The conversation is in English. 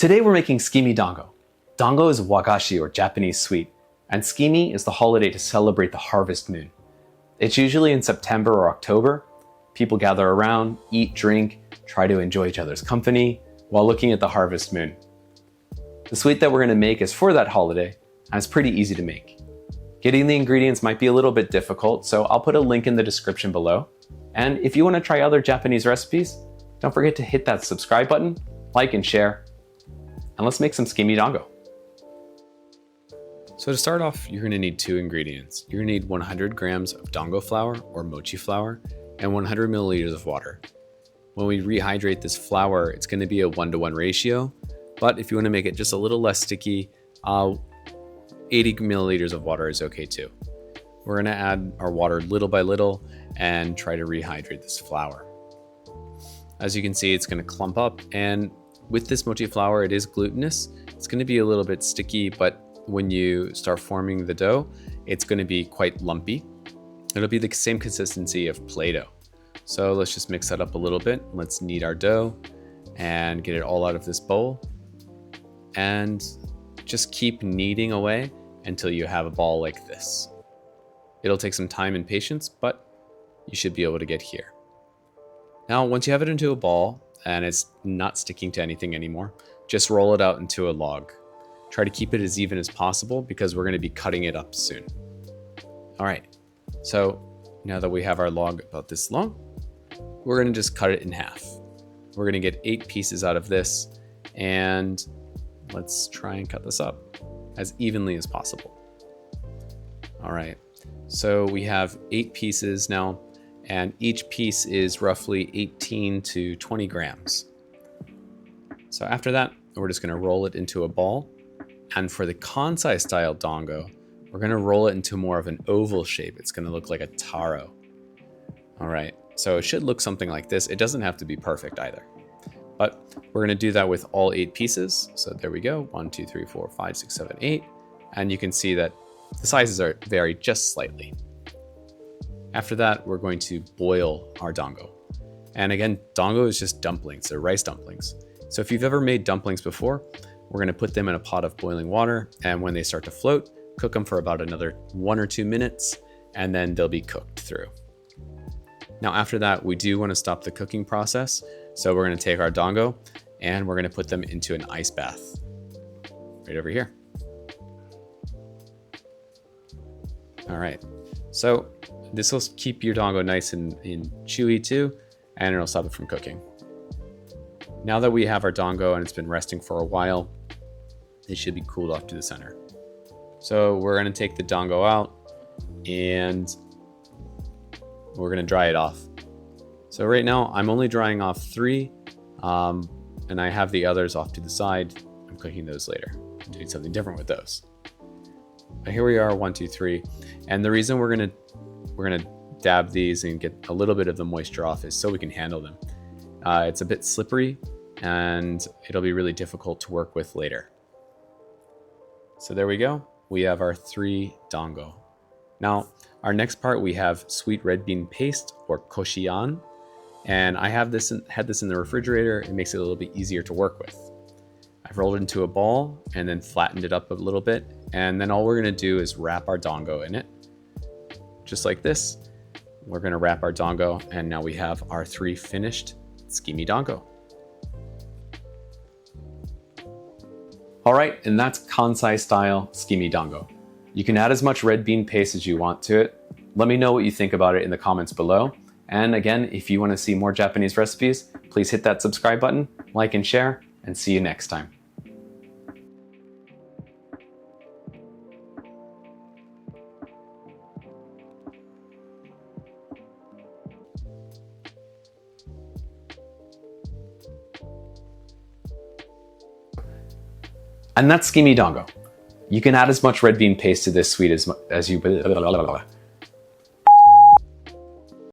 Today we're making tsukimi dango. Dango is wagashi or Japanese sweet, and tsukimi is the holiday to celebrate the harvest moon. It's usually in September or October. People gather around, eat, drink, try to enjoy each other's company while looking at the harvest moon. The sweet that we're going to make is for that holiday, and it's pretty easy to make. Getting the ingredients might be a little bit difficult, so I'll put a link in the description below. And if you want to try other Japanese recipes, don't forget to hit that subscribe button, like and share, and let's make some tsukimi dango. So to start off, you're going to need two ingredients. You're going to need 100 grams of dango flour or mochi flour and 100 milliliters of water. When we rehydrate this flour, it's going to be a 1-to-1 ratio, but if you want to make it just a little less sticky, 80 milliliters of water is okay too. We're going to add our water little by little and try to rehydrate this flour. As you can see, it's going to clump up, and with this mochi flour, it is glutinous. It's going to be a little bit sticky, but when you start forming the dough, it's going to be quite lumpy. It'll be the same consistency of Play-Doh. So let's just mix that up a little bit. Let's knead our dough and get it all out of this bowl. And just keep kneading away until you have a ball like this. It'll take some time and patience, but you should be able to get here. Now, once you have it into a ball and it's not sticking to anything anymore, just roll it out into a log. Try to keep it as even as possible because we're going to be cutting it up soon. All right, so now that we have our log about this long, we're going to just cut it in half. We're going to get 8 pieces out of this, and let's try and cut this up as evenly as possible. All right, so we have 8 pieces now, and each piece is roughly 18 to 20 grams. So after that, we're just going to roll it into a ball. And for the Kansai-style dango, we're going to roll it into more of an oval shape. It's going to look like a taro. All right, so it should look something like this. It doesn't have to be perfect either, but we're going to do that with all 8 pieces. So there we go, 1, 2, 3, 4, 5, 6, 7, 8. And you can see that the sizes are vary just slightly. After that, we're going to boil our dango. And again, dango is just dumplings, they're rice dumplings. So if you've ever made dumplings before, we're going to put them in a pot of boiling water, and when they start to float, cook them for about another 1 or 2 minutes, and then they'll be cooked through. Now after that, we do want to stop the cooking process, so we're going to take our dango and we're going to put them into an ice bath right over here. All right, so this will keep your dango nice and chewy too, and it'll stop it from cooking. Now that we have our dango and it's been resting for a while, it should be cooled off to the center. So we're going to take the dango out and we're going to dry it off. So right now I'm only drying off 3 and I have the others off to the side. I'm cooking those later. I'm doing something different with those. But here we are, 1, 2, 3. And the reason we're going to dab these and get a little bit of the moisture off is so we can handle them. It's a bit slippery and it'll be really difficult to work with later. So there we go. We have our 3 dango. Now, our next part, we have sweet red bean paste or Koshian. And I had this in the refrigerator. It makes it a little bit easier to work with. I've rolled it into a ball and then flattened it up a little bit. And then all we're going to do is wrap our dango in it. Just like this. We're going to wrap our dango, and now we have our 3 finished tsukimi dango. All right, and that's Kansai-style Tsukimi Dango. You can add as much red bean paste as you want to it. Let me know what you think about it in the comments below. And again, if you want to see more Japanese recipes, please hit that subscribe button, like and share, and see you next time. And that's tsukimi dango. You can add as much red bean paste to this sweet as you...